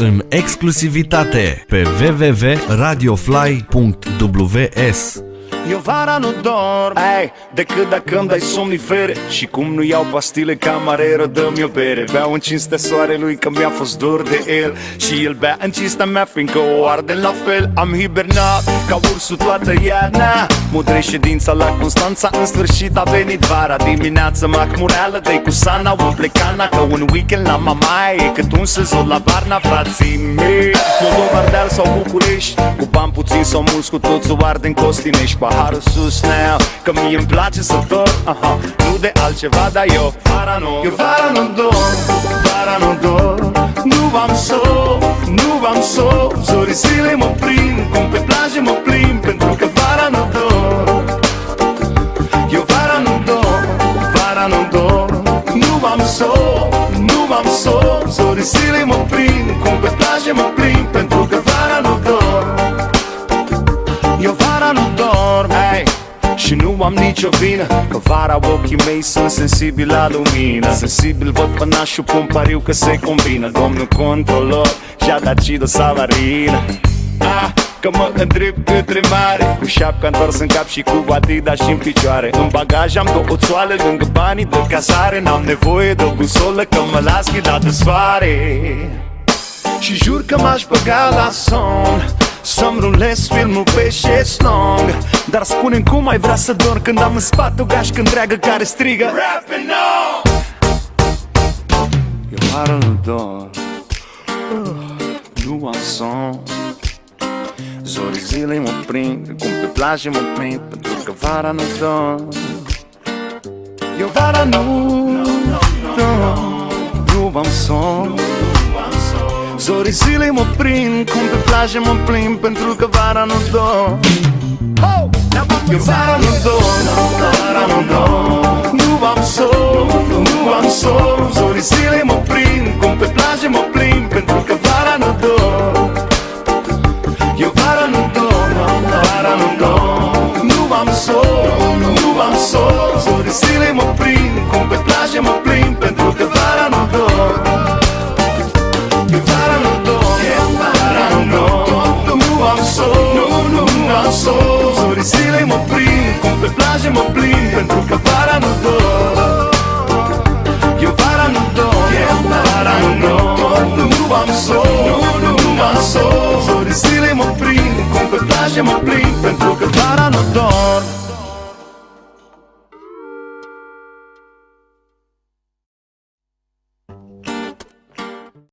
în exclusivitate pe www.radiofly.ws. Eu vara nu dorm, decât dacă îmi dai somnifere. Și cum nu iau pastile, camareră, dă-mi o bere. Beau în cinstea soarelui că mi-a fost dor de el, și el bea în cinstea mea fiindcă o arde la fel. Am hibernat ca ursul toată iarna, mudrei ședința la Constanța. În sfârșit a venit vara, dimineața macmureală, dă-i cu sana, umple cana. Că un weekend la mamaie e cât un sezon la Varna, frații mei. Moldova, Ardeal sau București, cu bani puțin sau mulți, cu toți o arde în Costinești. Paharul sus now, că mie îmi place să dorm, nu de altceva, dar eu vara nu dorm, vara nu dorm. Nu am somn, nu am somn. Zorii zilei mă prind, cum pe plajă mă plimb, pentru că vara nu dorm. Eu vara nu dorm, vara nu dorm. Nu am somn, nu am somn. Zorii zilei mă prind, cum pe plajă mă plimb, pentru că vara nu dorm. Eu vara nu dorm, și nu am nicio vină, că vara ochii mei sunt sensibili la lumină. Sensibil văd pănașul, pun pariu că se combină. Domnul controlor și-a dat Cido Savarină. Că mă îndrept către mare, cu șapca întors în cap și cu Adidas și în picioare. În bagaj am două țoale lângă banii de cazare. N-am nevoie de o busolă, că mă las ghidat de soare. Și jur că m-aș băga la somn, să-mi rulez filmul pe șezlong. Dar spune-mi cum ai vrea să dorm când am în spate o gașcă întreagă care strigă Rapping on! Eu vara nu dorm, nu am somn. Zorii zilei mă prind, cum pe plajă mă prind, pentru că vara nu dorm. Eu vara nu dorm, nu am somn. Zorii zilei mă prind, cum pe plajă mă plimb, pentru că vara nu dorm. Eu vara nu dorm, vara nu dorm. Nu am somn, nu am somn. Zorii zilei mă prind, cum pe plajă mă plimb, pentru că vara nu dorm. Eu vara nu dorm, vara nu dorm. Nu am somn, nu am somn. Zorii zilei mă prind, cum pe plajă mă plimb, pentru că vara nu dorm. Zorii zilei mă prind, cum pe plajă mă plimb, pentru că